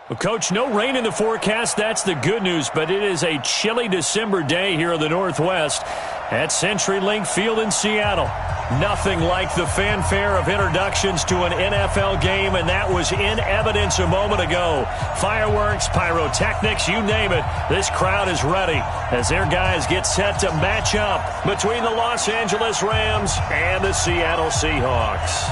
Well, Coach, no rain in the forecast. That's the good news, but it is a chilly December day here in the Northwest at CenturyLink Field in Seattle. Nothing like the fanfare of introductions to an NFL game, and that was in evidence a moment ago. Fireworks, pyrotechnics, you name it. This crowd is ready as their guys get set to match up between the Los Angeles Rams and the Seattle Seahawks.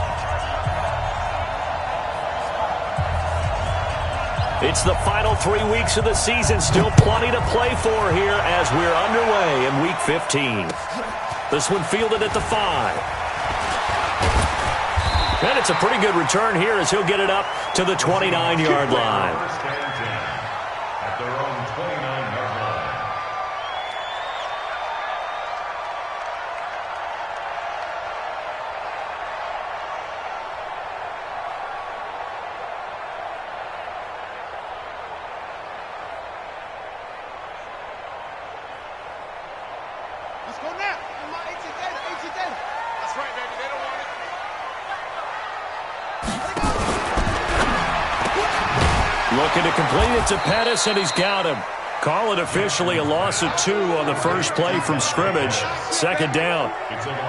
It's the final 3 weeks of the season. Still plenty to play for here as we're underway in Week 15. This one fielded at the 5. And it's a pretty good return here as he'll get it up to the 29-yard line. At their own 29-yard line. Let's go now. My AT data. That's right, baby. They don't want it. Looking to complete it to Pettis, and he's got him. Call it officially a loss of 2 on the first play from scrimmage. Second down.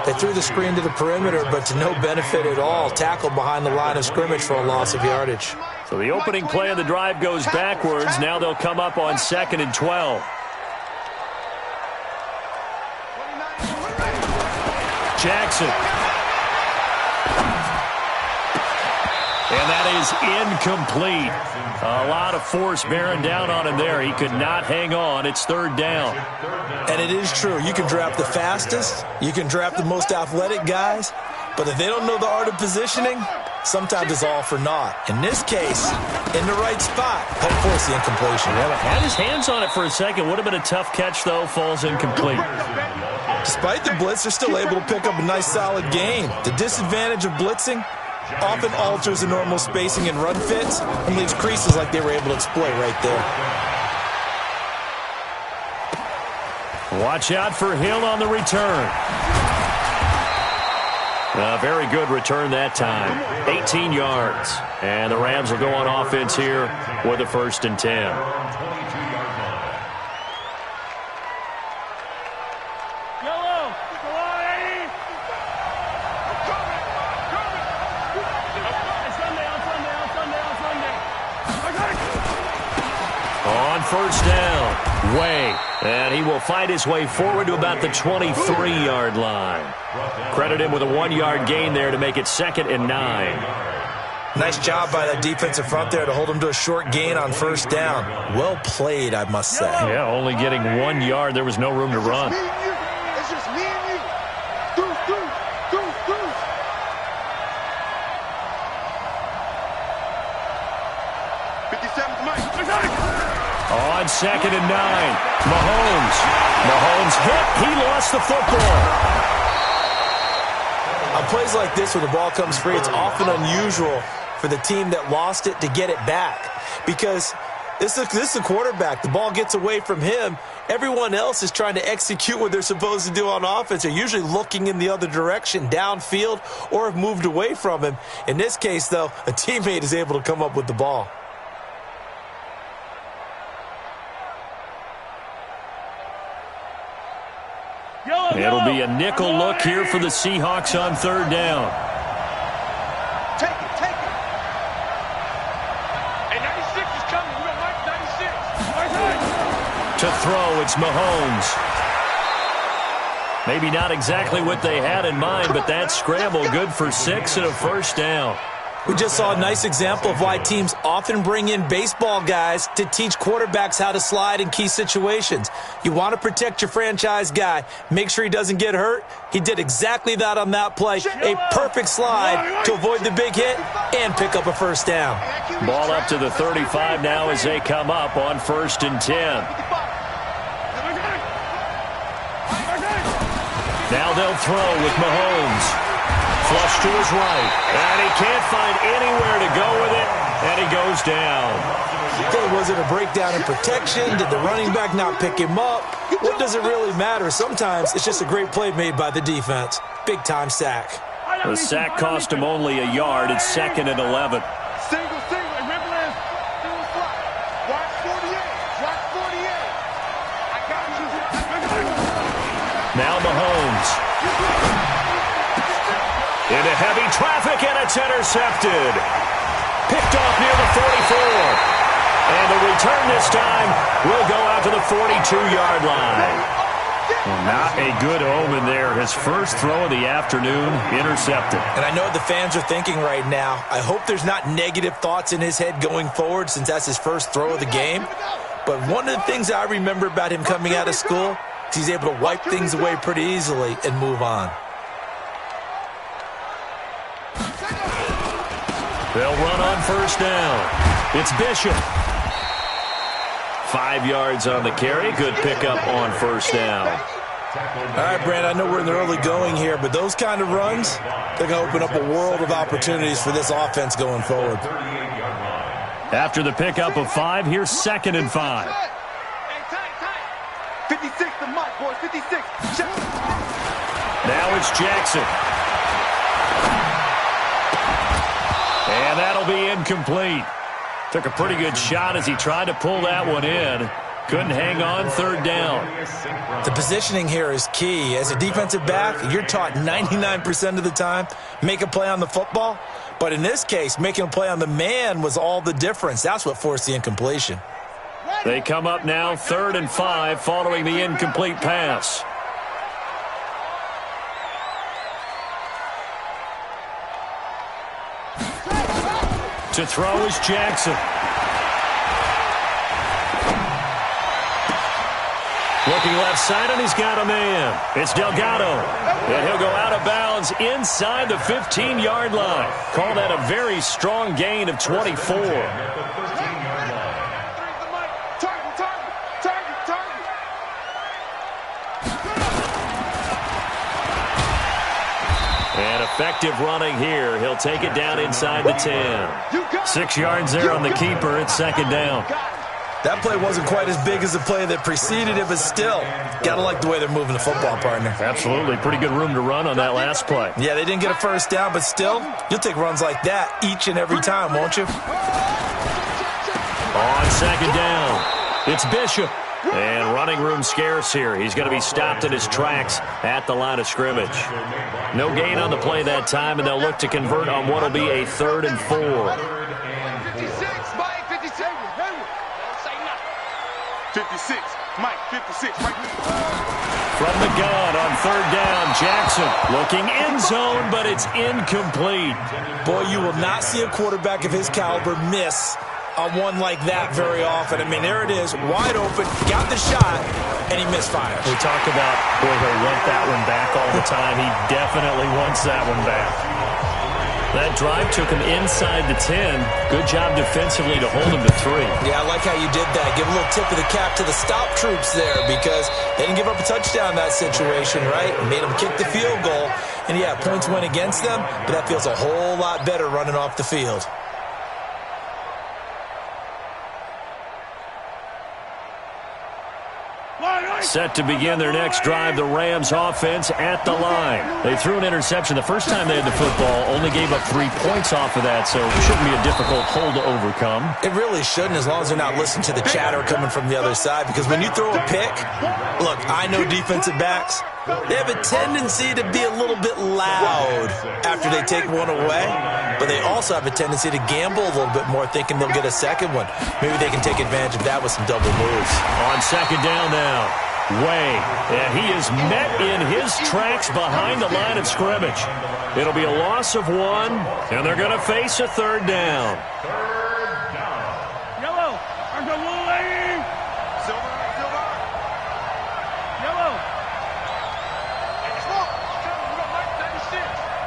They threw the screen to the perimeter, but to no benefit at all. Tackled behind the line of scrimmage for a loss of yardage. So the opening play of the drive goes backwards. Now they'll come up on 2nd and 12. Jackson. And that is incomplete. A lot of force bearing down on him there. He could not hang on. It's 3rd down. And it is true. You can draft the fastest. You can draft the most athletic guys. But if they don't know the art of positioning, sometimes it's all for naught. In this case, in the right spot, help force the incompletion. Yeah, had his hands on it for a second. Would have been a tough catch, though. Falls incomplete. Despite the blitz, they're still able to pick up a nice, solid gain. The disadvantage of blitzing often alters the normal spacing and run fits and leaves creases like they were able to exploit right there. Watch out for Hill on the return. A very good return that time. 18 yards. And the Rams will go on offense here with a 1st and 10. On 1st down, Way. And he will fight his way forward to about the 23-yard line. Credit him with a 1-yard gain there to make it 2nd and 9. Nice job by that defensive front there to hold him to a short gain on 1st down. Well played, I must say. Yeah, only getting 1 yard. There was no room to run. It's just me and you. Do. On 2nd and 9, Mahomes hit. He lost the football. On plays like this where the ball comes free, it's often unusual for the team that lost it to get it back. Because this is a quarterback. The ball gets away from him. Everyone else is trying to execute what they're supposed to do on offense. They're usually looking in the other direction, downfield, or have moved away from him. In this case, though, a teammate is able to come up with the ball. It'll be a nickel look here for the Seahawks on 3rd down. Take it. Hey, 96 is coming. We're going to mark 96. To throw, it's Mahomes. Maybe not exactly what they had in mind, but that scramble good for 6 and a 1st down. We just saw a nice example of why teams often bring in baseball guys to teach quarterbacks how to slide in key situations. You want to protect your franchise guy. Make sure he doesn't get hurt. He did exactly that on that play. A perfect slide to avoid the big hit and pick up a 1st down. Ball up to the 35 now as they come up on 1st and 10. Now they'll throw with Mahomes. Flush to his right. And he can't find anywhere to go with it. And he goes down. Was it a breakdown in protection? Did the running back not pick him up? What does it really matter? Sometimes it's just a great play made by the defense. Big-time sack. The sack cost him only a yard. It's 2nd and 11. Single, rip left, single slot. Now Mahomes. Into heavy traffic, and it's intercepted. Picked off near the 44. And the return this time will go out to the 42-yard line. Well, not a good omen there. His first throw of the afternoon intercepted. And I know what the fans are thinking right now. I hope there's not negative thoughts in his head going forward since that's his first throw of the game. But one of the things I remember about him coming out of school is he's able to wipe things away pretty easily and move on. They'll run on first down. It's Bishop. 5 yards on the carry. Good pickup on first down. All right, Brand, I know we're in the early going here, but those kind of runs, they're going to open up a world of opportunities for this offense going forward. After the pickup of 5, here's 2nd and 5. 56 to Mike, boys, 56. Now it's Jackson. And that'll be incomplete. Took a pretty good shot as he tried to pull that one in. Couldn't hang on, 3rd down. The positioning here is key. As a defensive back, you're taught 99% of the time, make a play on the football. But in this case, making a play on the man was all the difference. That's what forced the incompletion. They come up now 3rd and 5 following the incomplete pass. To throw is Jackson. Looking left side, and he's got a man. It's Delgado. And he'll go out of bounds inside the 15-yard line. Call that a very strong gain of 24. And effective running here. He'll take it down inside the 10. 6 yards there on the keeper. It's 2nd down. That play wasn't quite as big as the play that preceded it, but still, got to like the way they're moving the football, partner. Absolutely. Pretty good room to run on that last play. Yeah, they didn't get a first down, but still, you'll take runs like that each and every time, won't you? On 2nd down, it's Bishop. And running room scarce here. He's going to be stopped in his tracks at the line of scrimmage. No gain on the play that time, and they'll look to convert on what will be a 3rd and 4. 56, Mike, 56. Don't say nothing. 56, Mike, 56. Right. From the gun on 3rd down, Jackson looking end zone, but it's incomplete. Boy, you will not see a quarterback of his caliber miss on one like that very often. I mean, there it is, wide open, got the shot, and he misfires. We talk about, boy, he'll want that one back all the time. He definitely wants that one back. That drive took him inside the 10. Good job defensively to hold him to 3. Yeah, I like how you did that. Give a little tip of the cap to the stop troops there because they didn't give up a touchdown in that situation, right? Made them kick the field goal. And, yeah, points went against them, but that feels a whole lot better running off the field. Set to begin their next drive, the Rams offense at the line. They threw an interception the first time they had the football, only gave up 3 points off of that, so it shouldn't be a difficult hole to overcome. It really shouldn't, as long as they're not listening to the chatter coming from the other side, because when you throw a pick, look, I know defensive backs, they have a tendency to be a little bit loud after they take one away, but they also have a tendency to gamble a little bit more, thinking they'll get a second one. Maybe they can take advantage of that with some double moves. On 2nd down now, Way, and he is met in his tracks behind the line of scrimmage. It'll be a loss of 1, and they're going to face a 3rd down. Yellow, I'm the little lady. Silver. Yellow.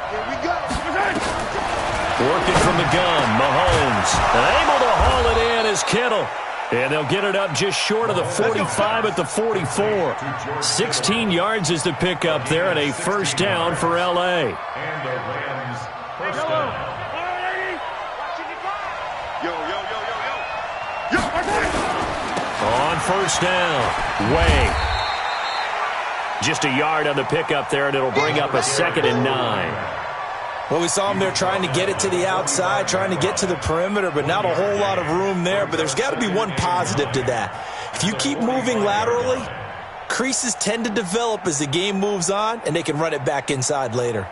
Here we go. Working from the gun, Mahomes. And able to haul it in is Kittle. And they'll get it up just short of the 45 at the 44. 16 yards is the pickup there, and a 1st down for L.A. And the Rams first down. On 1st down, Way. Just a yard on the pickup there, and it'll bring up a 2nd and 9. Well, we saw them there trying to get it to the outside, trying to get to the perimeter, but not a whole lot of room there. But there's got to be one positive to that. If you keep moving laterally, creases tend to develop as the game moves on, and they can run it back inside later.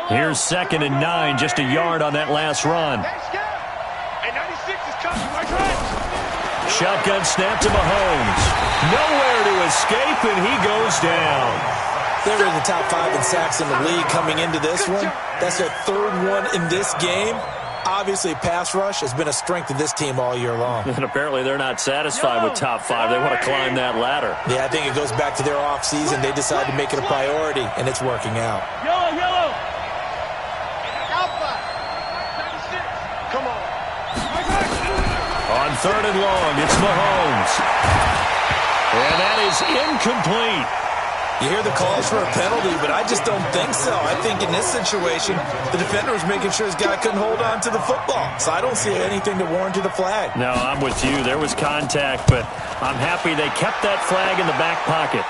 Here's 2nd and 9, just a yard on that last run. Shotgun snap to Mahomes. Nowhere to escape, and he goes down. They were in the top 5 in sacks in the league coming into this one. That's their 3rd one in this game. Obviously, pass rush has been a strength of this team all year long. And apparently they're not satisfied with top 5. They want to climb that ladder. Yeah, I think it goes back to their offseason. They decided to make it a priority, and it's working out. Yellow. Come on. On 3rd and long, it's Mahomes. And that is incomplete. You hear the calls for a penalty, but I just don't think so. I think in this situation, the defender was making sure his guy couldn't hold on to the football. So I don't see anything to warrant a flag. No, I'm with you. There was contact, but I'm happy they kept that flag in the back pocket.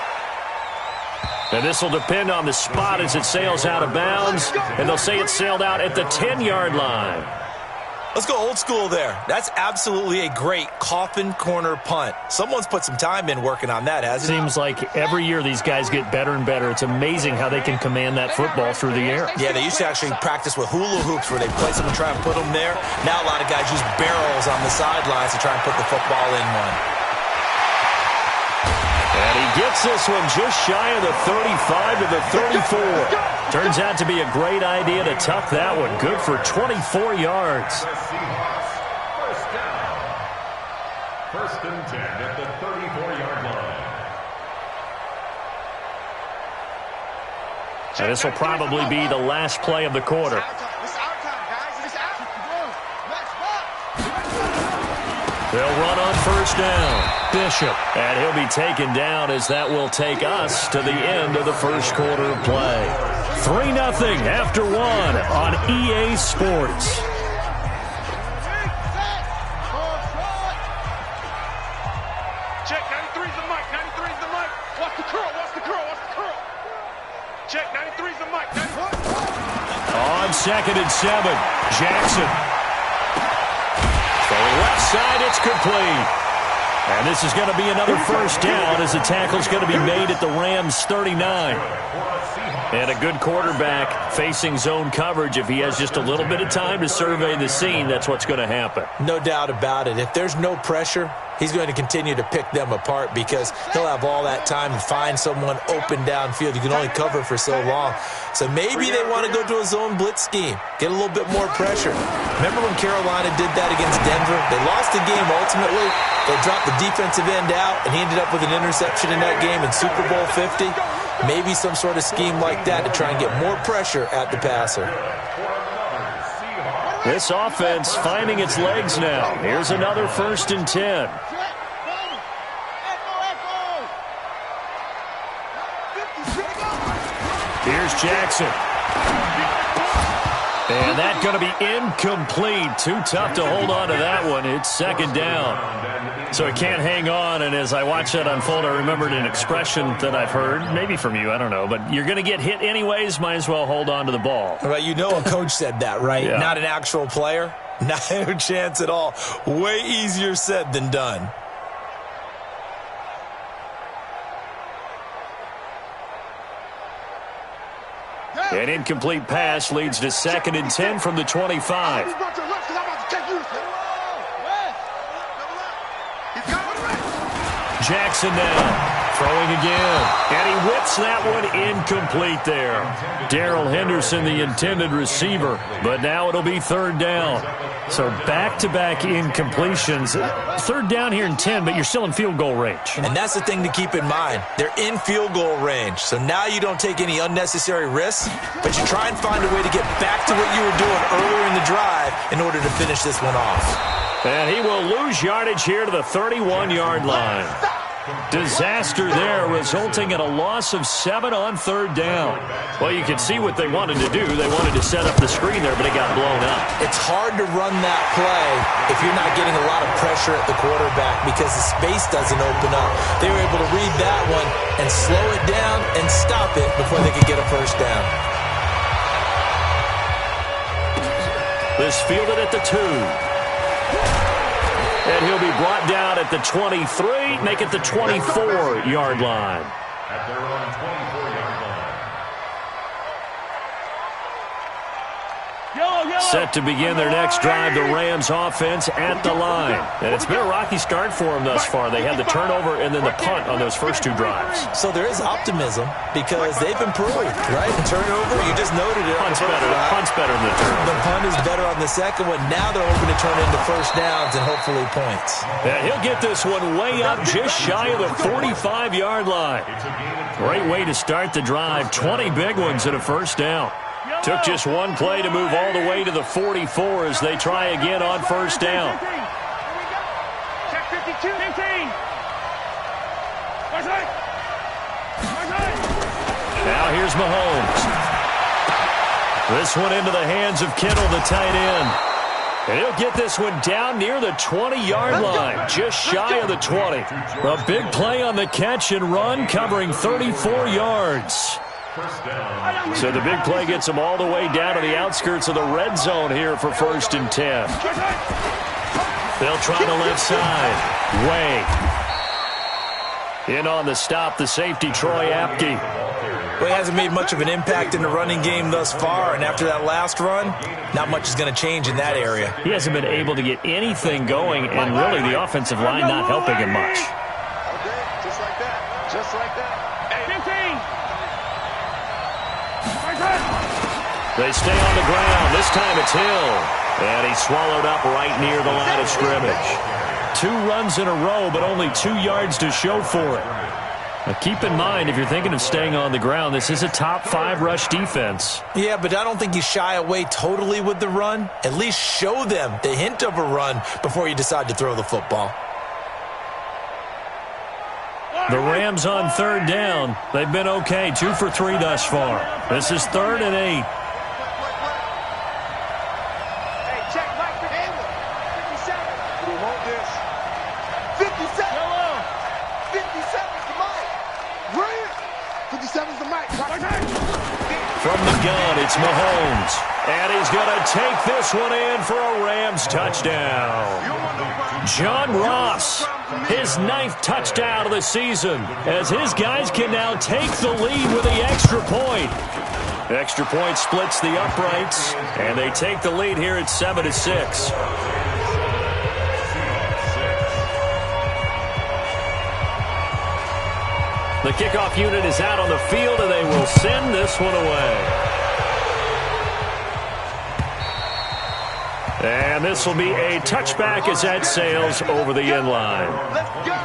And this will depend on the spot as it sails out of bounds, and they'll say it sailed out at the 10-yard line. Let's go old school there. That's absolutely a great coffin corner punt. Someone's put some time in working on that, hasn't it? Seems like every year these guys get better and better. It's amazing how they can command that football through the air. Yeah, they used to actually practice with hula hoops where they place them and try and put them there. Now a lot of guys use barrels on the sidelines to try and put the football in one. And he gets this one just shy of the 35 to the 34. Turns out to be a great idea to tuck that one. Good for 24 yards. First and 10 at the 34-yard line. And this will probably be the last play of the quarter. They'll run on 1st down. Bishop. And he'll be taken down as that will take us to the end of the 1st quarter of play. 3-0 after 1 on EA Sports. Check, 93's the mic, 93's the mic. Watch the curl, watch the curl, watch the curl. Check, 93's the mic, 94. On 2nd and 7, Jackson. So left side, it's complete. And this is going to be another 1st down as the tackle's going to be made at the Rams' 39. And a good quarterback facing zone coverage. If he has just a little bit of time to survey the scene, that's what's going to happen. No doubt about it. If there's no pressure, he's going to continue to pick them apart because he'll have all that time to find someone open downfield. You can only cover for so long. So maybe they want to go to a zone blitz scheme, get a little bit more pressure. Remember when Carolina did that against Denver? They lost the game ultimately. They dropped the defensive end out, and he ended up with an interception in that game in Super Bowl 50. Maybe some sort of scheme like that to try and get more pressure at the passer. This offense finding its legs now. Here's another 1st and 10. Here's Jackson. And that's going to be incomplete. Too tough to hold on to that one. It's 2nd down. So it can't hang on, and as I watch that unfold, I remembered an expression that I've heard, maybe from you, I don't know, but you're going to get hit anyways, might as well hold on to the ball. Well, you know a coach said that, right? Yeah. Not an actual player. Not a chance at all. Way easier said than done. An incomplete pass leads to 2nd and 10 from the 25. Jackson now, throwing again. And he whips that one incomplete there. Darrell Henderson, the intended receiver. But now it'll be 3rd down. So back-to-back incompletions. 3rd down here in 10, but you're still in field goal range. And that's the thing to keep in mind. They're in field goal range. So now you don't take any unnecessary risks, but you try and find a way to get back to what you were doing earlier in the drive in order to finish this one off. And he will lose yardage here to the 31-yard line. Disaster there, resulting in a loss of 7 on 3rd down. Well, you can see what they wanted to do. They wanted to set up the screen there, but it got blown up. It's hard to run that play if you're not getting a lot of pressure at the quarterback because the space doesn't open up. They were able to read that one and slow it down and stop it before they could get a 1st down. This fielded at the 2. And he'll be brought down at the 23, make it the 24-yard line. At their own 24-yard line. Set to begin their next drive, the Rams offense at the line. And it's been a rocky start for them thus far. They had the turnover and then the punt on those first two drives. So there is optimism because they've improved, right? The turnover, you just noted it. Punt's better than the turnover. The punt is better on the second one. Now they're hoping to turn into first downs and hopefully points. Yeah, he'll get this one way up just shy of the 45-yard line. Great way to start the drive. 20 big ones and a first down. Took just one play to move all the way to the 44 as they try again on first down. Check 52, 15. Now here's Mahomes. This one into the hands of Kittle, the tight end. And he'll get this one down near the 20-yard line, just shy of the 20. A big play on the catch and run, covering 34 yards. So the big play gets them all the way down to the outskirts of the red zone here for 1st and 10. They'll try the left side. Way. In on the stop, the safety, Troy Apke. Well, he hasn't made much of an impact in the running game thus far, and after that last run, not much is going to change in that area. He hasn't been able to get anything going, and really the offensive line not helping him much. Just like that. Just like that. 15. They stay on the ground. This time it's Hill. And he's swallowed up right near the line of scrimmage. 2 runs in a row, but only 2 yards to show for it. Now keep in mind, if you're thinking of staying on the ground, this is a top 5 rush defense. Yeah, but I don't think you shy away totally with the run. At least show them the hint of a run before you decide to throw the football. The Rams on 3rd down. They've been okay, 2 for 3 thus far. This is 3rd and 8. Hey, check Mike the handle. 57. We want this. 57. 57's the mic. Rams. 57's the mic. From the gun, it's Mahomes. And he's going to take this one in for a Rams touchdown. John Ross, his 9th touchdown of the season, as his guys can now take the lead with the extra point. Extra point splits the uprights, and they take the lead here at 7-6. The kickoff unit is out on the field, and they will send this one away. And this will be a touchback as that sails over the end line. Let's go.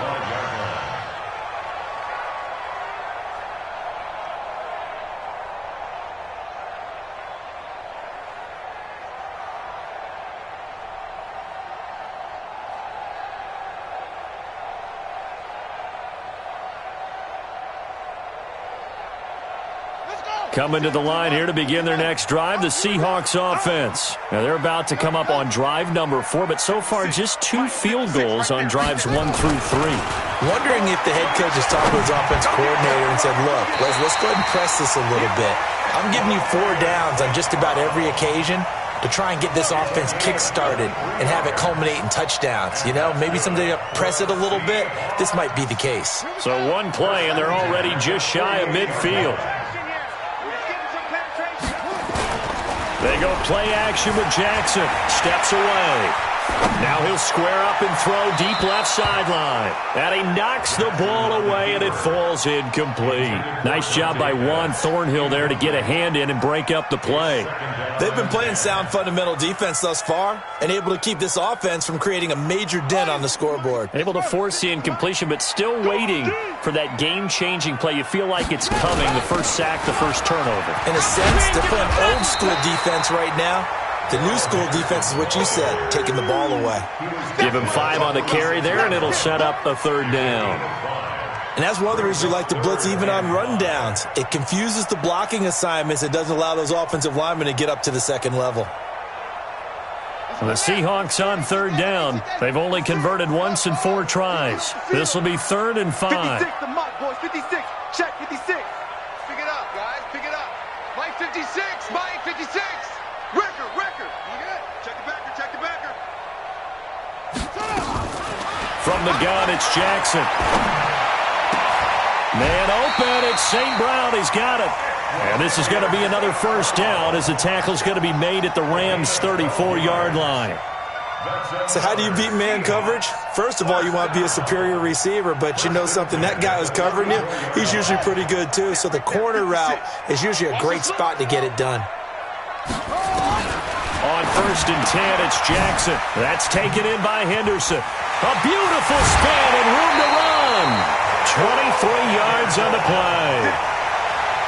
Coming to the line here to begin their next drive, the Seahawks offense. Now they're about to come up on drive number 4, but so far just 2 field goals on drives 1 through 3. Wondering if the head coach has talked to his offensive coordinator and said, look, let's go ahead and press this a little bit. I'm giving you 4 downs on just about every occasion to try and get this offense kick-started and have it culminate in touchdowns. You know, maybe someday you press it a little bit. This might be the case. So 1 play, and they're already just shy of midfield. They go play action with Jackson. Steps away. Now he'll square up and throw deep left sideline. And he knocks the ball away, and it falls incomplete. Nice job by Juan Thornhill there to get a hand in and break up the play. They've been playing sound fundamental defense thus far and able to keep this offense from creating a major dent on the scoreboard. Able to force the incompletion, but still waiting for that game-changing play. You feel like it's coming, the first sack, the first turnover. In a sense, they're playing old-school defense right now. The new school defense is what you said, taking the ball away. Give him 5 on the carry there, and it'll set up a 3rd down. And that's one of the reasons you like to blitz even on rundowns. It confuses the blocking assignments. It doesn't allow those offensive linemen to get up to the second level. The Seahawks on 3rd down. They've only converted once in 4 tries. This will be 3rd and 5. 56, the mark, boys. 56. Check 56. Pick it up, guys. Pick it up. Mike 56. Mike 56. Record. You good? Check the backer. From the gun, it's Jackson. Man open, it's St. Brown. He's got it. And this is going to be another first down as the tackle's going to be made at the Rams' 34-yard line. So how do you beat man coverage? First of all, you want to be a superior receiver, but you know something, that guy who's covering you, he's usually pretty good too. So the corner route is usually a great spot to get it done. On 1st and 10, it's Jackson. That's taken in by Henderson. A beautiful spin and room to run. 23 yards on the play.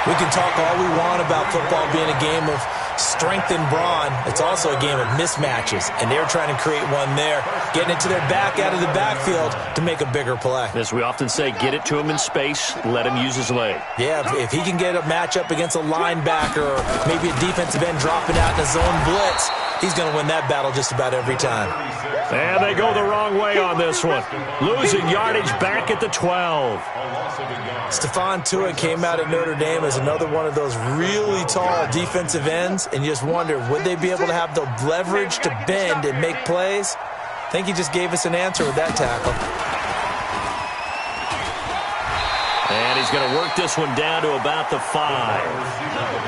We can talk all we want about football being a game of strength and brawn. It's also a game of mismatches, and they're trying to create one there, getting it to their back out of the backfield to make a bigger play. As we often say, get it to him in space, let him use his leg. Yeah, if he can get a matchup against a linebacker or maybe a defensive end dropping out in a zone blitz, he's going to win that battle just about every time. And they go the wrong way on this one. Losing yardage back at the 12. Stephon Tuitt came out at Notre Dame as another one of those really tall defensive ends, and you just wonder, would they be able to have the leverage to bend and make plays? I think he just gave us an answer with that tackle. And he's going to work this one down to about the 5.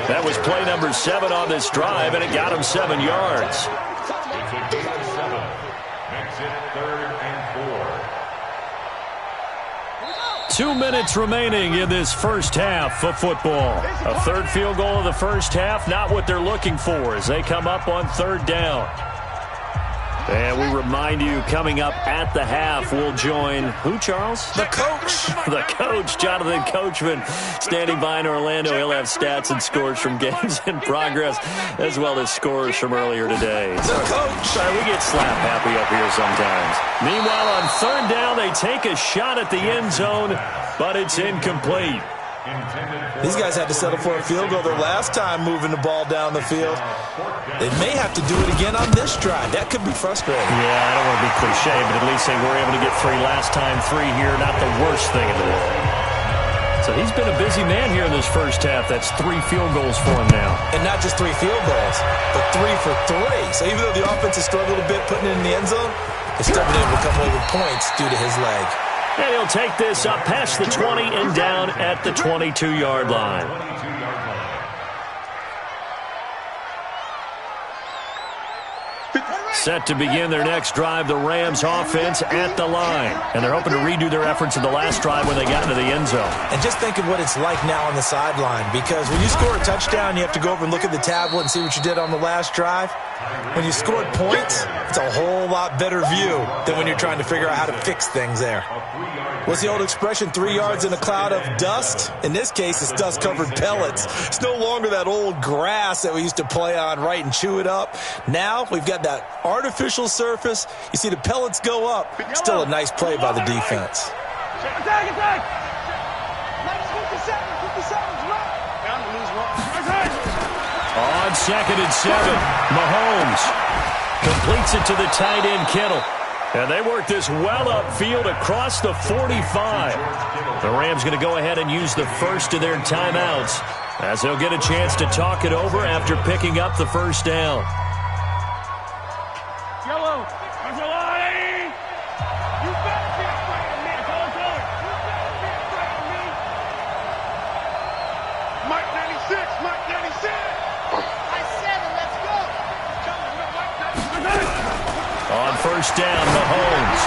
That was play number 7 on this drive, and it got him 7 yards. Makes it 3rd and 4. 2 minutes remaining in this first half of football. A third field goal of the first half, not what they're looking for as they come up on 3rd down. And we remind you, coming up at the half, we'll join who, Charles? The coach. The coach, Jonathan Coachman, standing by in Orlando. He'll have stats and scores from games in progress, as well as scores from earlier today. The coach. Sorry, we get slap happy up here sometimes. Meanwhile, on 3rd down, they take a shot at the end zone, but it's incomplete. These guys had to settle for a field goal their last time moving the ball down the field. They may have to do it again on this drive. That could be frustrating. Yeah, I don't want to be cliche, but at least they were able to get 3 last time, 3 here. Not the worst thing in the world. So he's been a busy man here in this first half. That's 3 field goals for him now. And not just 3 field goals, but 3 for 3. So even though the offense has struggled a bit putting it in the end zone, they've still been able to come away with points due to his leg. And he'll take this up past the 20 and down at the 22-yard line. Set to begin their next drive, the Rams offense at the line. And they're hoping to redo their efforts in the last drive when they got into the end zone. And just think of what it's like now on the sideline, because when you score a touchdown, you have to go over and look at the tablet and see what you did on the last drive. When you scored points, it's a whole lot better view than when you're trying to figure out how to fix things there. What's the old expression, 3 yards in a cloud of dust? In this case, it's dust-covered pellets. It's no longer that old grass that we used to play on, right, and chew it up. Now we've got that artificial surface. You see the pellets go up. Still a nice play by the defense. Attack, attack! 57's right. Down to lose 1. On 2nd and 7, Mahomes completes it to the tight end, Kittle. And they work this well upfield across the 45. The Rams going to go ahead and use the first of their timeouts as they'll get a chance to talk it over after picking up the first down. Yellow, there's a line! You better be afraid of me. That's all I'm telling you. You better be afraid of me. Mike 96, Mike 96! I said it, let's go! On 1st down, Mahomes.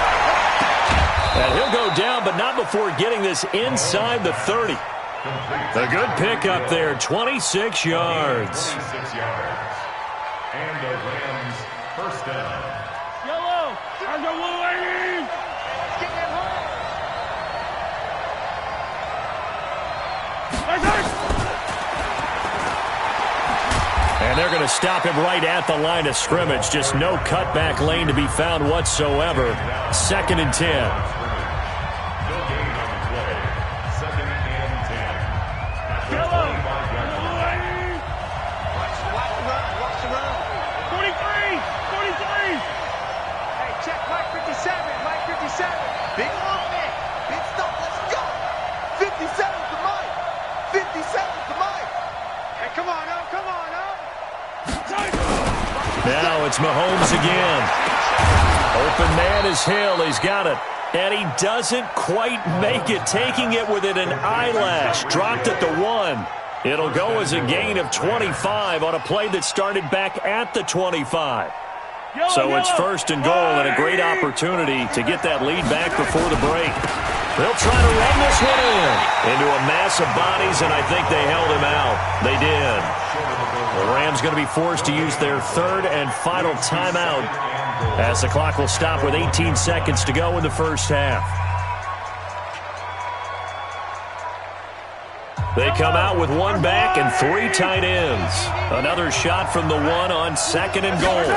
And he'll go down, but not before getting this inside the 30. A good pick up there, 26 yards. 26 yards. And the Rams first down. Yellow, there's a lane! Let's get him home! And they're going to stop him right at the line of scrimmage. Just no cutback lane to be found whatsoever. 2nd and 10. No gain on the play. 2nd and 10. Yellow, there's a lane! Watch the run. 43! Hey, check Mike 57, Mike 57. Big movement. Big stuff, let's go! 57's the Mike. 57's the Mike. Hey, come on up. Now it's Mahomes again. Open man is Hill. He's got it. And he doesn't quite make it, taking it within an eyelash. Dropped at the 1. It'll go as a gain of 25 on a play that started back at the 25. So it's first and goal and a great opportunity to get that lead back before the break. They'll try to run this one into a mass of bodies, and I think they held him out. They did. The Rams going to be forced to use their third and final timeout as the clock will stop with 18 seconds to go in the first half. They come out with one back and 3 tight ends. Another shot from the 1 on second and goal.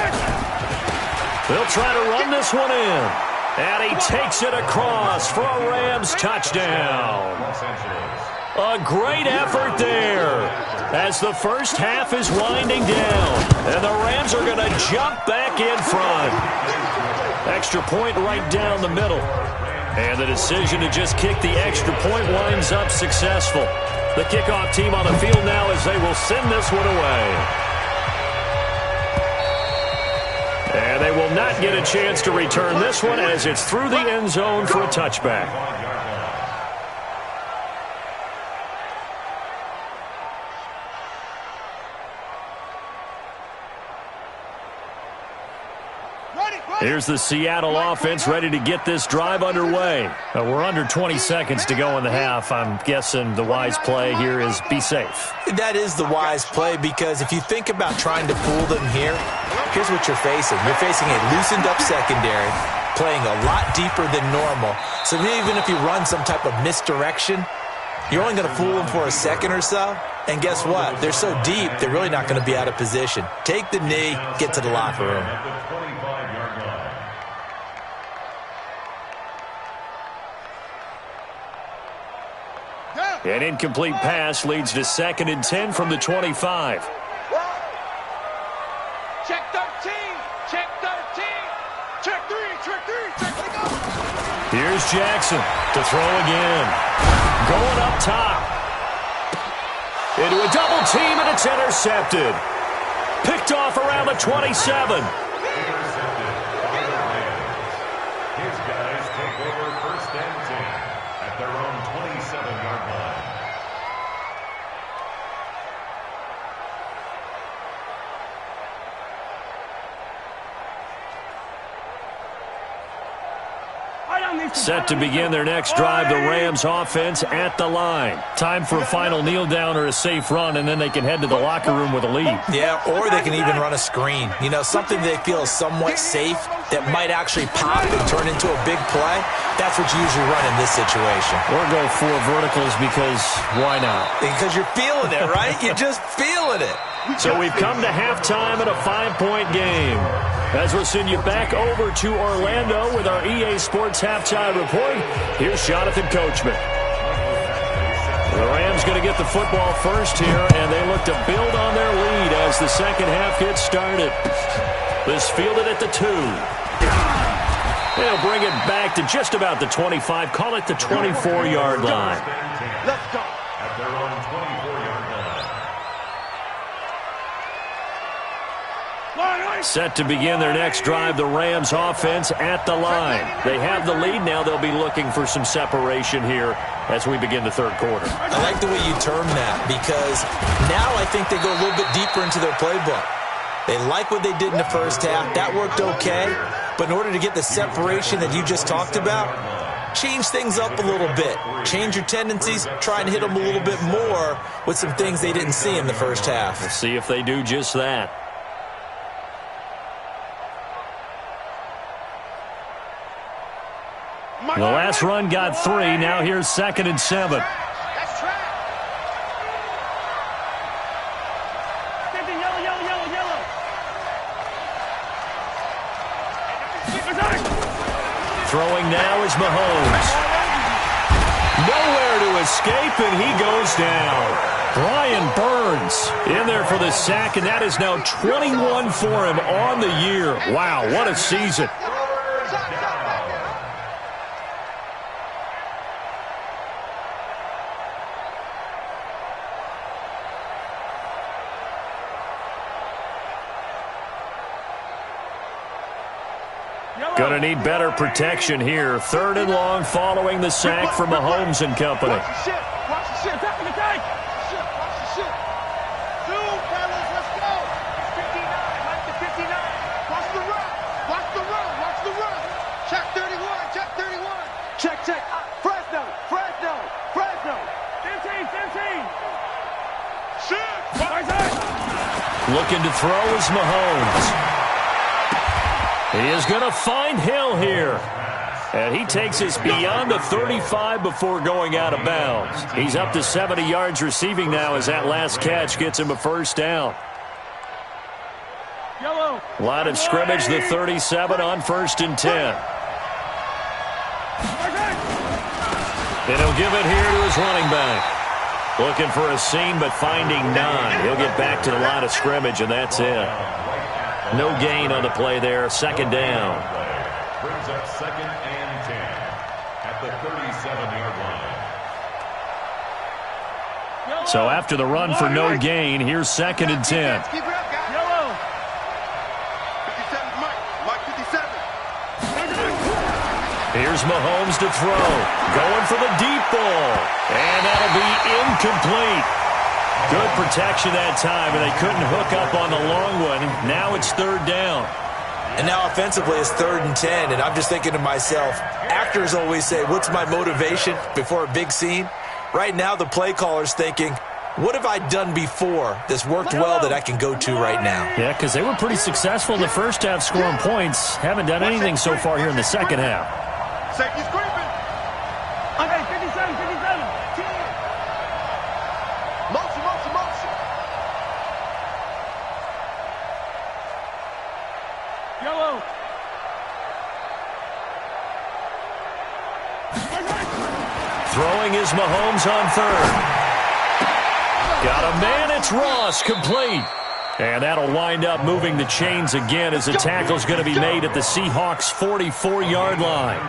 They'll try to run this one in. And he takes it across for a Rams touchdown. A great effort there as the first half is winding down. And the Rams are going to jump back in front. Extra point right down the middle. And the decision to just kick the extra point winds up successful. The kickoff team on the field now as they will send this one away. And they will not get a chance to return this one as it's through the end zone for a touchback. Here's the Seattle offense ready to get this drive underway. We're under 20 seconds to go in the half. I'm guessing the wise play here is be safe. That is the wise play because if you think about trying to fool them here, here's what you're facing. You're facing a loosened up secondary, playing a lot deeper than normal. So even if you run some type of misdirection, you're only going to fool them for a second or so. And guess what? They're so deep, they're really not going to be out of position. Take the knee, get to the locker room. An incomplete pass leads to 2nd and 10 from the 25. Check 13. Check 13. Check 3. Check 3. Check 3. Here's Jackson to throw again. Going up top. Into a double team, and it's intercepted. Picked off around the 27. His guys take over 1st and 10 at their own 27-yard line. Set to begin their next drive, the Rams offense at the line. Time for a final kneel down or a safe run, and then they can head to the locker room with a lead. Yeah, or they can even run a screen. You know, something they feel is somewhat safe that might actually pop and turn into a big play. That's what you usually run in this situation. Or go 4 verticals because why not? Because you're feeling it, right? You're just feeling it. So we've come to halftime in a 5-point game. As we'll send you back over to Orlando with our EA Sports Halftime Report, here's Jonathan Coachman. The Rams going to get the football first here, and they look to build on their lead as the second half gets started. This fielded at the 2. They'll bring it back to just about the 25, call it the 24-yard line. Let's go. At their own 24-yard line. Set to begin their next drive, the Rams offense at the line. They have the lead. Now they'll be looking for some separation here as we begin the third quarter. I like the way you term that because now I think they go a little bit deeper into their playbook. They like what they did in the first half. That worked okay. But in order to get the separation that you just talked about, change things up a little bit. Change your tendencies. Try and hit them a little bit more with some things they didn't see in the first half. We'll see if they do just that. The last run got 3. Now here's 2nd and 7. That's track. Throwing now is Mahomes. Nowhere to escape, and he goes down. Brian Burns in there for the sack, and that is now 21 for him on the year. Wow, what a season. Going to need better protection here. 3rd and long following the sack from Mahomes and company. Watch the shit. Watch the shit. Attack, attack. Watch the shit. Dude, fellas, let's go. 59. Like the 59. Watch the run. Watch the run. Watch the run. Check 31. Check 31. Check, check. Fresno. Fresno. Fresno. 15. 15. Shit. Looking to throw is Mahomes. He is going to find Hill here. And he takes us beyond the 35 before going out of bounds. He's up to 70 yards receiving now as that last catch gets him a 1st down. Line of scrimmage, the 37 on 1st and 10. And he'll give it here to his running back. Looking for a seam, but finding none. He'll get back to the line of scrimmage, and that's it. No gain on the play there. 2nd down. Brings up 2nd and 10 at the 37-yard line. So after the run for no gain, here's 2nd and 10. Keep it up, guys. Yellow. 57, Mike 57. Here's Mahomes to throw. Going for the deep ball. And that'll be incomplete. Good protection that time, and they couldn't hook up on the long one. Now it's 3rd down. And now offensively it's 3rd and 10, and I'm just thinking to myself, actors always say, what's my motivation before a big scene? Right now the play caller's thinking, what have I done before that's worked well that I can go to right now? Yeah, because they were pretty successful in the first half scoring points. Haven't done anything so far here in the second half. Safety's creeping. Okay, 57, 57. 10. Motion, motion, motion. Yellow. Throwing is Mahomes on 3rd. Got a man, it's Ross, complete. And that'll wind up moving the chains again as the tackle's going to be made at the Seahawks' 44-yard line.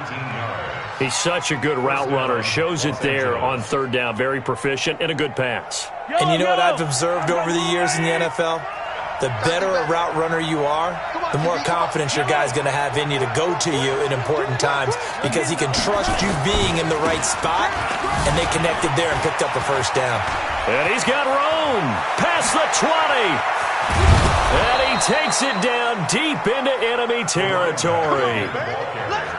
He's such a good route runner. Shows it there on 3rd down. Very proficient and a good pass. And you know what I've observed over the years in the NFL? The better a route runner you are, the more confidence your guy's going to have in you to go to you in important times because he can trust you being in the right spot, and they connected there and picked up a 1st down. And he's got room past the 20. And he takes it down deep into enemy territory.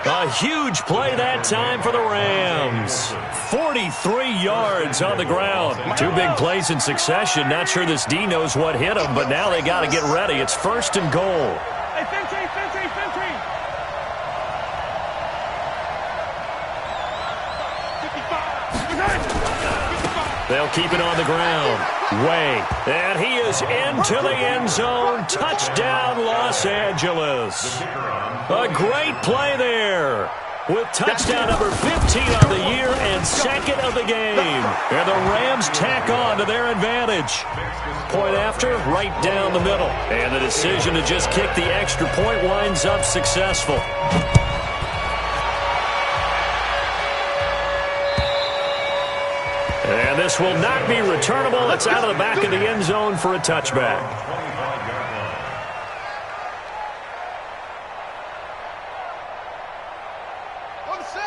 A huge play that time for the Rams. 43 yards on the ground. 2 big plays in succession. Not sure this D knows what hit him, but now they got to get ready. It's 1st and goal. Hey, 15, 15, 15. 55. They'll keep it on the ground. Way. And he is into the end zone. Touchdown, Los Angeles. A great play there. With touchdown number 15 of the year and 2nd of the game. And the Rams tack on to their advantage. Point after, right down the middle. And the decision to just kick the extra point winds up successful. And this will not be returnable. It's out of the back of the end zone for a touchback.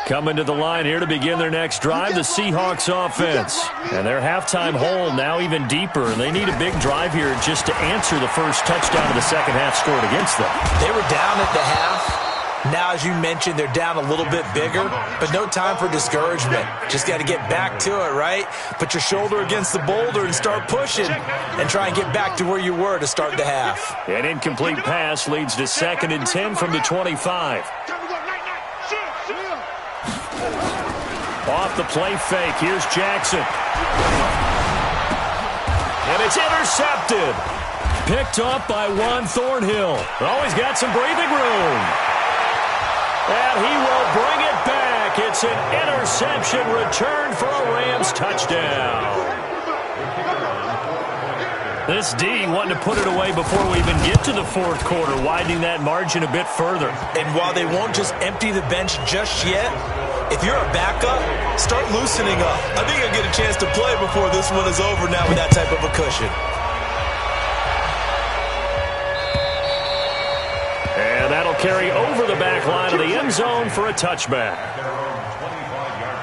Coming to the line here to begin their next drive, the Seahawks offense. And their halftime hole now even deeper. And they need a big drive here just to answer the first touchdown of the second half scored against them. They were down at the half. Now, as you mentioned, they're down a little bit bigger, but no time for discouragement. Just got to get back to it, right? Put your shoulder against the boulder and start pushing and try and get back to where you were to start the half. An incomplete pass leads to 2nd and 10 from the 25. Off the play fake, here's Jackson. And it's intercepted. Picked up by Juan Thornhill. Oh, he's got some breathing room. And he will bring it back. It's an interception return for a Rams touchdown. This D wanting to put it away before we even get to the 4th quarter, widening that margin a bit further. And while they won't just empty the bench just yet, if you're a backup, start loosening up. I think I'll get a chance to play before this one is over now with that type of a cushion. And that'll carry over the back line of the end zone for a touchback. At their own 25-yard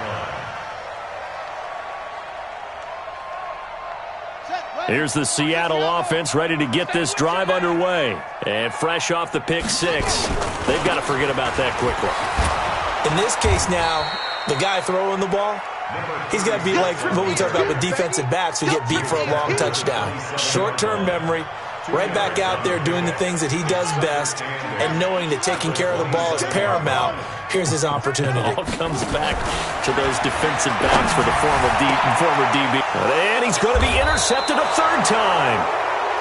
line. Here's the Seattle offense ready to get this drive underway. And fresh off the pick six, they've got to forget about that quickly. In this case now, the guy throwing the ball, he's got to be like what we talk about with defensive backs who get beat for a long touchdown. Short-term memory, right back out there doing the things that he does best, and knowing that taking care of the ball is paramount. Here's his opportunity. All comes back to those defensive backs for the former DB. And he's going to be intercepted a third time.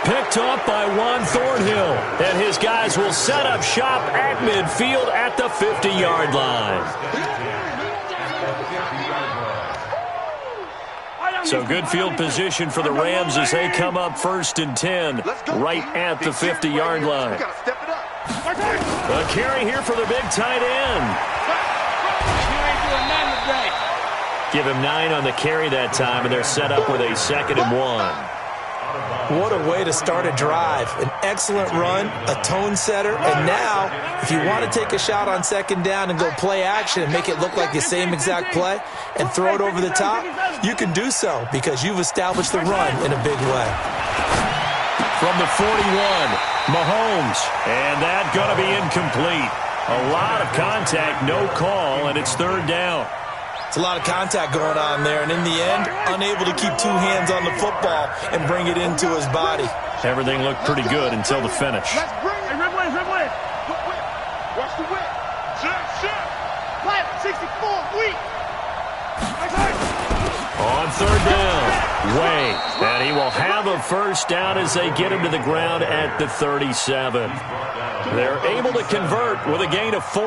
Picked off by Juan Thornhill. And his guys will set up shop at midfield at the 50-yard line. So good field position for the Rams as they come up 1st and 10 right at the 50-yard line. A carry here for the big tight end. Give him 9 on the carry that time, and they're set up with a 2nd and 1. What a way to start a drive. An excellent run, a tone setter, and now if you want to take a shot on 2nd down and go play action and make it look like the same exact play and throw it over the top, you can do so because you've established the run in a big way. From the 41, Mahomes, and that going to be incomplete. A lot of contact, no call, and it's 3rd down. It's a lot of contact going on there, and in the end, unable to keep 2 hands on the football and bring it into his body. Everything looked pretty good until the finish. Let's bring it. Whip. Watch the whip. Shut. Play 64, weak. On 3rd down, Way, and he will have a 1st down as they get him to the ground at the 37. They're able to convert with a gain of 4.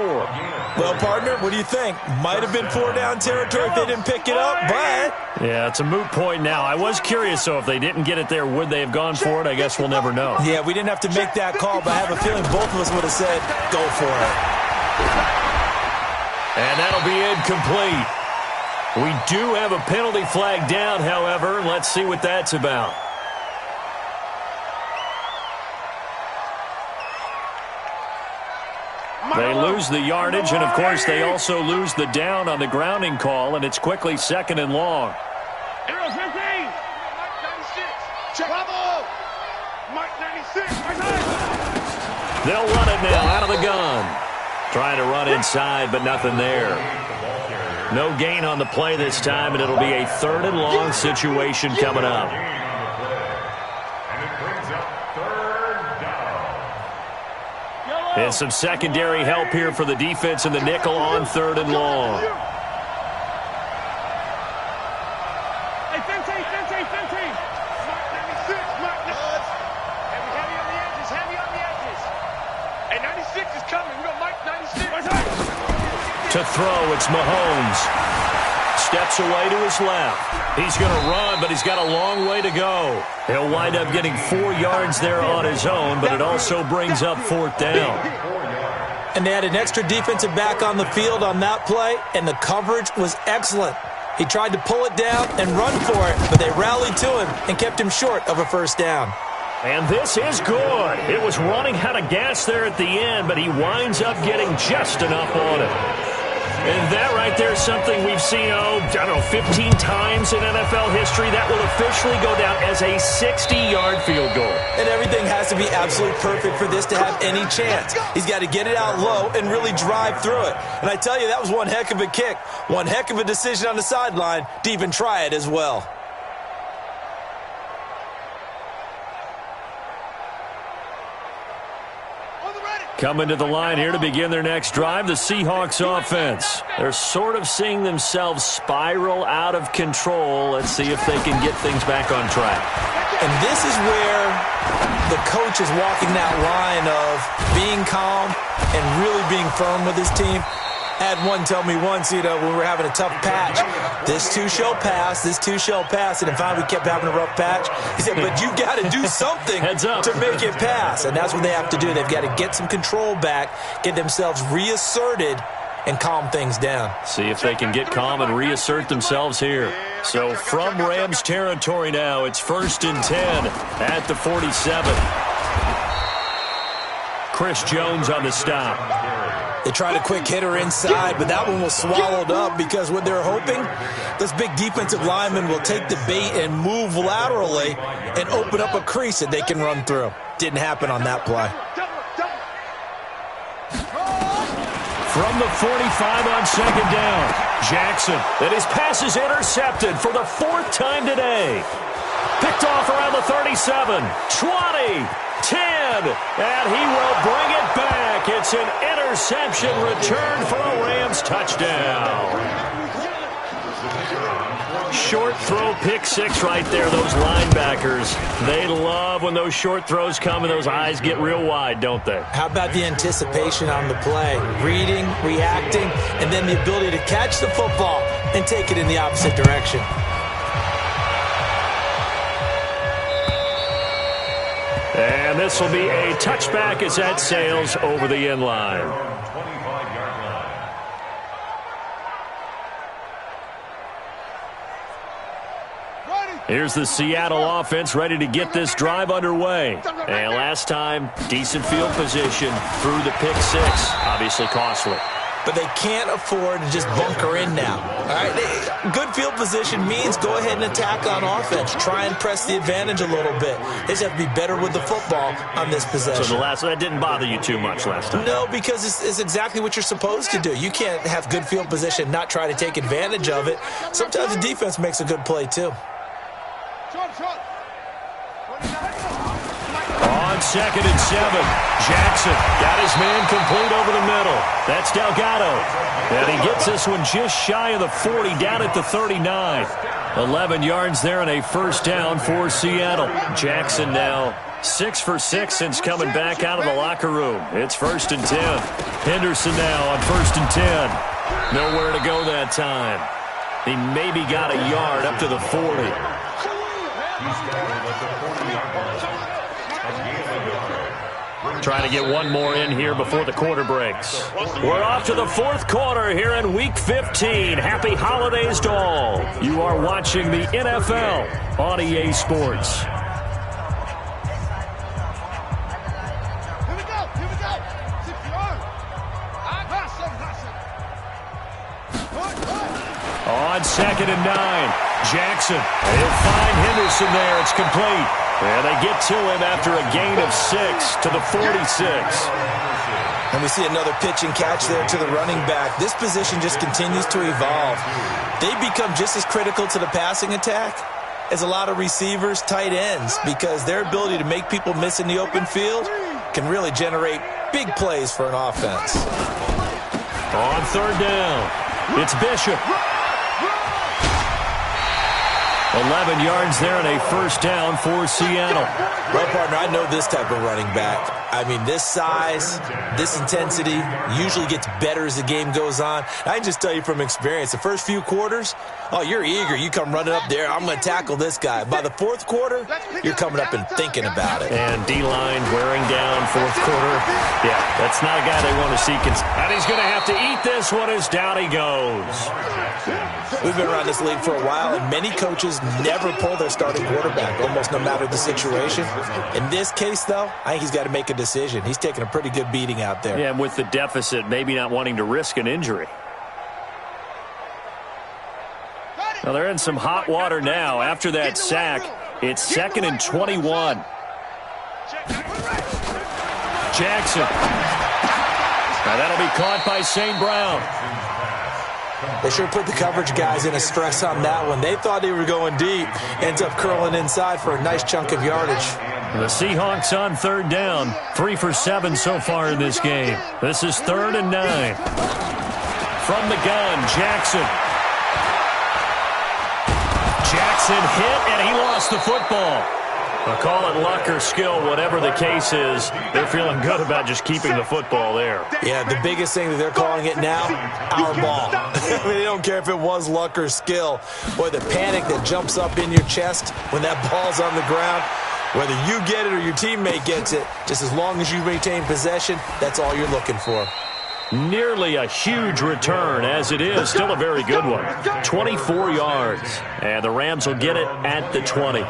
Well, partner, what do you think? Might have been 4-down territory if they didn't pick it up, but... Yeah, it's a moot point now. I was curious, though, if they didn't get it there, would they have gone for it? I guess we'll never know. Yeah, we didn't have to make that call, but I have a feeling both of us would have said, go for it. And that'll be incomplete. We do have a penalty flag down, however. Let's see what that's about. They lose the yardage, and, of course, they also lose the down on the grounding call, and it's quickly 2nd and long. Mike 96. Bravo. Mike 96. They'll run it now out of the gun. Trying to run inside, but nothing there. No gain on the play this time, and it'll be a 3rd and long situation coming up. And some secondary help here for the defense in the nickel on 3rd and long. Hey, Fenty. Mike 96. Heavy on the edges. Hey, 96 is coming. We got Mike 96. To throw, it's Mahomes. Steps away to his left. He's going to run, but he's got a long way to go. He'll wind up getting 4 yards there on his own, but it also brings up 4th down. And they had an extra defensive back on the field on that play, and the coverage was excellent. He tried to pull it down and run for it, but they rallied to him and kept him short of a 1st down. And this is good. It was running out of gas there at the end, but he winds up getting just enough on it. And that right there is something we've seen, 15 times in NFL history. That will officially go down as a 60-yard field goal. And everything has to be absolutely perfect for this to have any chance. He's got to get it out low and really drive through it. And I tell you, that was one heck of a kick. One heck of a decision on the sideline to even try it as well. Coming to the line here to begin their next drive, the Seahawks offense. They're sort of seeing themselves spiral out of control. Let's see if they can get things back on track. And this is where the coach is walking that line of being calm and really being firm with his team. I had one tell me once, when we were having a tough patch, this too shall pass, and then finally we kept having a rough patch. He said, but you got to do something to make it pass, and that's what they have to do. They've got to get some control back, get themselves reasserted, and calm things down. See if they can get calm and reassert themselves here. So from Rams territory now, it's 1st and 10 at the 47. Chris Jones on the stop. They tried a quick hitter inside, but that one was swallowed up because what they're hoping, this big defensive lineman will take the bait and move laterally and open up a crease that they can run through. Didn't happen on that play. From the 45 on second down, Jackson. And his pass is intercepted for the 4th time today. Picked off around the 37, 20, 10, and he will bring it back. It's an interception return for a Rams touchdown. Short throw, pick six right there, those linebackers. They love when those short throws come and those eyes get real wide, don't they? How about the anticipation on the play? Reading, reacting, and then the ability to catch the football and take it in the opposite direction. And this will be a touchback as that sails over the end line. 25-yard line. Here's the Seattle offense ready to get this drive underway. And last time, decent field position through the pick six. Obviously costly. But they can't afford to just bunker in now. All right, good field position means go ahead and attack on offense. Try and press the advantage a little bit. They just have to be better with the football on this possession. So that didn't bother you too much last time? No, because it's exactly what you're supposed to do. You can't have good field position, not try to take advantage of it. Sometimes the defense makes a good play too. On 2nd and 7, Jackson got his man complete over the middle. That's Delgado. And he gets this one just shy of the 40, down at the 39. 11 yards there and a first down for Seattle. Jackson now 6 for 6 since coming back out of the locker room. It's 1st and 10. Henderson now on 1st and 10. Nowhere to go that time. He maybe got a yard up to the 40. Trying to get one more in here before the quarter breaks. We're off to the 4th quarter here in Week 15. Happy holidays to all. You are watching the NFL on EA Sports. Here we go. On 2nd and 9, Jackson. He'll find Henderson there. It's complete. And they get to him after a gain of 6 to the 46. And we see another pitch and catch there to the running back. This position just continues to evolve. They become just as critical to the passing attack as a lot of receivers, tight ends, because their ability to make people miss in the open field can really generate big plays for an offense. On 3rd down, it's Bishop. 11 yards there and a first down for Seattle. Well, partner, I know this type of running back. I mean, this size, this intensity usually gets better as the game goes on. I can just tell you from experience, the first few quarters, oh, you're eager. You come running up there, I'm going to tackle this guy. By the 4th quarter, you're coming up and thinking about it. And D-line wearing down 4th quarter. Yeah, that's not a guy they want to see. And he's going to have to eat this one as down he goes. We've been around this league for a while, and many coaches never pull their starting quarterback, almost no matter the situation. In this case, though, I think he's got to make a decision. He's taking a pretty good beating out there. Yeah, and with the deficit, maybe not wanting to risk an injury. Now, they're in some hot water now. After that sack, it's 2nd and 21. Jackson. Now, that'll be caught by St. Brown. They sure put the coverage guys in a stress on that one. They thought they were going deep. Ends up curling inside for a nice chunk of yardage. The Seahawks on 3rd down. 3 for 7 so far in this game. This is 3rd and 9. From the gun, Jackson. Jackson hit, and he lost the football. I'll call it luck or skill, whatever the case is. They're feeling good about just keeping the football there. Yeah, the biggest thing that they're calling it now, our ball. I mean, they don't care if it was luck or skill. Boy, the panic that jumps up in your chest when that ball's on the ground, whether you get it or your teammate gets it, just as long as you maintain possession, that's all you're looking for. Nearly a huge return, as it is. Still a very good one. 24 yards. And the Rams will get it at the 20.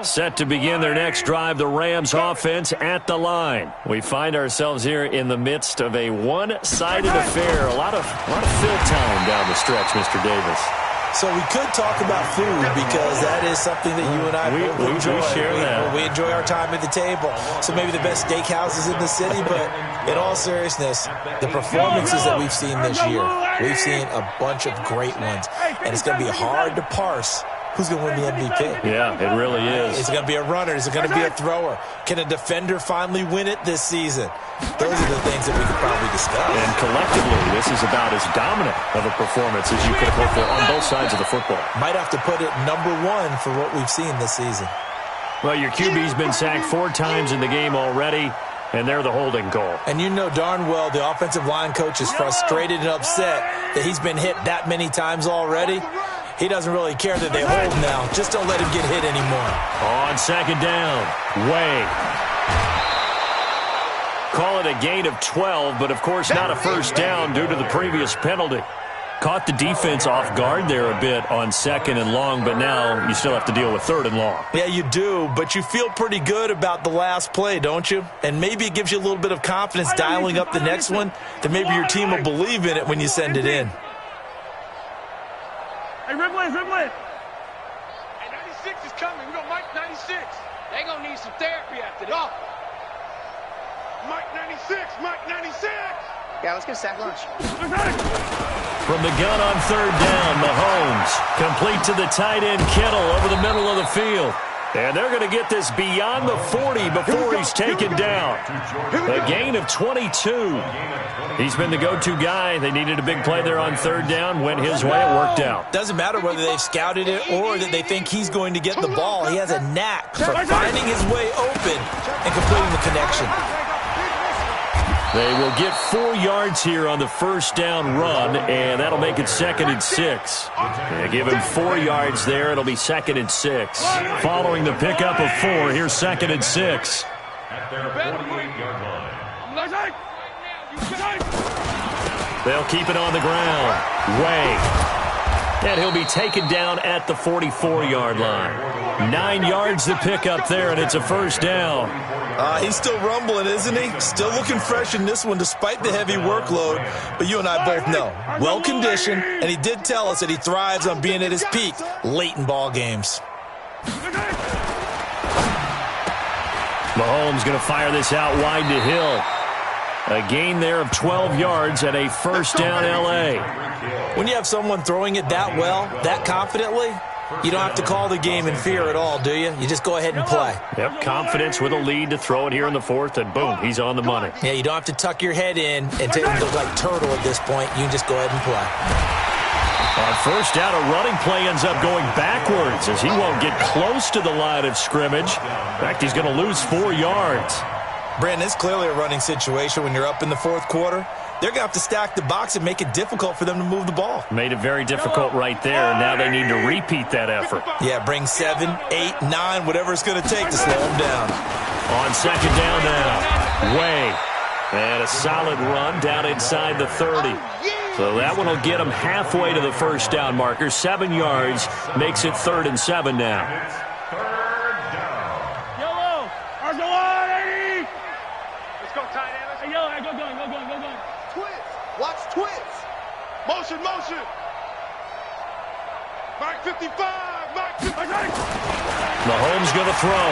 Set to begin their next drive, the Rams offense at the line. We find ourselves here in the midst of a one-sided affair. A lot of fill time down the stretch, Mr. Davis. So we could talk about food because that is something that you and I both enjoy. We share that. We enjoy our time at the table. So maybe the best steakhouses in the city, but in all seriousness, the performances that we've seen this year, we've seen a bunch of great ones. And it's going to be hard to parse who's going to win the MVP. Yeah, it really is. Is it going to be a runner? Is it going to be a thrower? Can a defender finally win it this season? Those are the things that we could probably discuss. And collectively, this is about as dominant of a performance as you could hope for on both sides of the football. Might have to put it number one for what we've seen this season. Well, your QB's been sacked 4 times in the game already, and they're the holding goal. And you know darn well the offensive line coach is frustrated and upset that he's been hit that many times already. He doesn't really care that they hold now. Just don't let him get hit anymore. On second down, Way. Call it a gain of 12, but of course not a first down due to the previous penalty. Caught the defense off guard there a bit on second and long, but now you still have to deal with third and long. Yeah, you do, but you feel pretty good about the last play, don't you? And maybe it gives you a little bit of confidence dialing up the next one, that maybe your team will believe in it when you send it in. Hey, Ripley. Hey, 96 is coming. We got Mike 96. They gonna need some therapy after this. Mike 96. Yeah, let's get a sack lunch. From the gun on third down, Mahomes complete to the tight end Kittle over the middle of the field. And they're going to get this beyond the 40 before he's taken down. A gain of 22. He's been the go-to guy. They needed a big play there on third down. Went his way. It worked out. Doesn't matter whether they've scouted it or that they think he's going to get the ball. He has a knack for finding his way open and completing the connection. They will get 4 yards here on the first down run, and that'll make it 2nd and 6. They give him 4 yards there. It'll be 2nd and 6. Following the pickup of 4, here's 2nd and 6. At their 48-yard line. They'll keep it on the ground. Way. And he'll be taken down at the 44-yard line. 9 yards to pick up there, and it's a first down. He's still rumbling, isn't he? Still looking fresh in this one despite the heavy workload. But you and I both know, well-conditioned, and he did tell us that he thrives on being at his peak late in ball games. Mahomes going to fire this out wide to Hill. A gain there of 12 yards and a first down L.A. When you have someone throwing it that well, that confidently, you don't have to call the game in fear at all, do you? You just go ahead and play. Yep, confidence with a lead to throw it here in the 4th, and boom, he's on the money. Yeah, you don't have to tuck your head in and take him to look like turtle at this point. You can just go ahead and play. On first down, a running play ends up going backwards as he won't get close to the line of scrimmage. In fact, he's going to lose 4 yards. Brandon, it's clearly a running situation when you're up in the 4th quarter. They're going to have to stack the box and make it difficult for them to move the ball. Made it very difficult right there. Now they need to repeat that effort. Yeah, bring 7, 8, 9, whatever it's going to take to slow them down. On second down now, Way. And a solid run down inside the 30. So that one will get them halfway to the first down marker. 7 yards makes it 3rd and 7 now. Third down. Yellow. RJ180. Let's go, tight end. Hey, yellow. Go. Twins. Watch twins. Motion. Mark 55. Mark 55. Mahomes going to throw.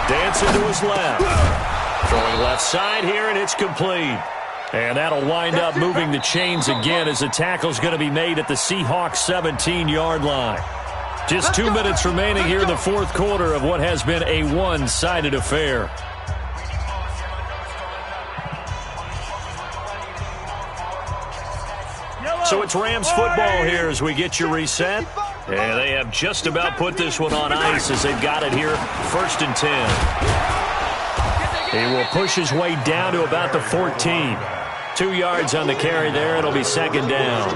Dancing to his left. Throwing left side here, and it's complete. And that'll wind up moving the chains again as the tackle's going to be made at the Seahawks 17-yard line. Just 2 minutes remaining here in the 4th quarter of what has been a one-sided affair. So it's Rams football here as we get you reset. And they have just about put this one on ice as they've got it here, 1st and 10. He will push his way down to about the 14. 2 yards on the carry there. It'll be 2nd down.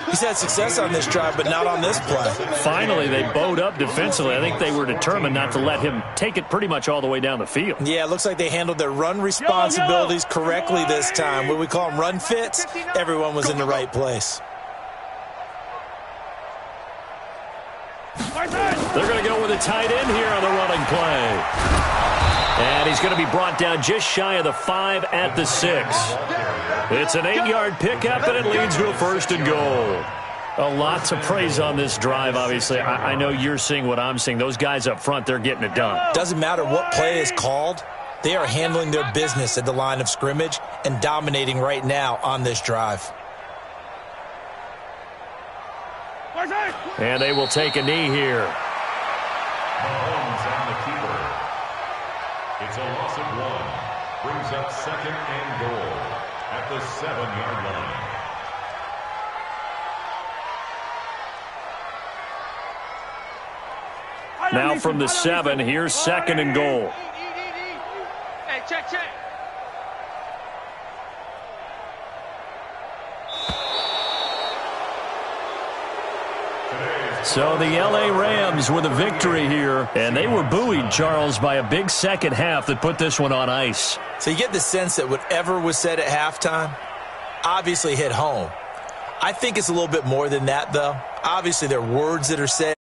He's had success on this drive, but not on this play. Finally, they bowed up defensively. I think they were determined not to let him take it pretty much all the way down the field. Yeah, it looks like they handled their run responsibilities correctly this time. What we call them run fits, everyone was in the right place. They're going to go with a tight end here on the running play. And he's going to be brought down just shy of the 5 at the 6. It's an 8-yard pickup, and it leads to a 1st and goal. A lot to praise on this drive, obviously. I know you're seeing what I'm seeing. Those guys up front, they're getting it done. Doesn't matter what play is called. They are handling their business at the line of scrimmage and dominating right now on this drive. And they will take a knee here. Mahomes and the keeper. It's a loss of 1. Brings up 2nd and goal at the 7-yard line. Now from the 7, here's 2nd and goal. Hey, check. So the L.A. Rams with a victory here, and they were buoyed, Charles, by a big second half that put this one on ice. So you get the sense that whatever was said at halftime obviously hit home. I think it's a little bit more than that, though. Obviously, there are words that are said.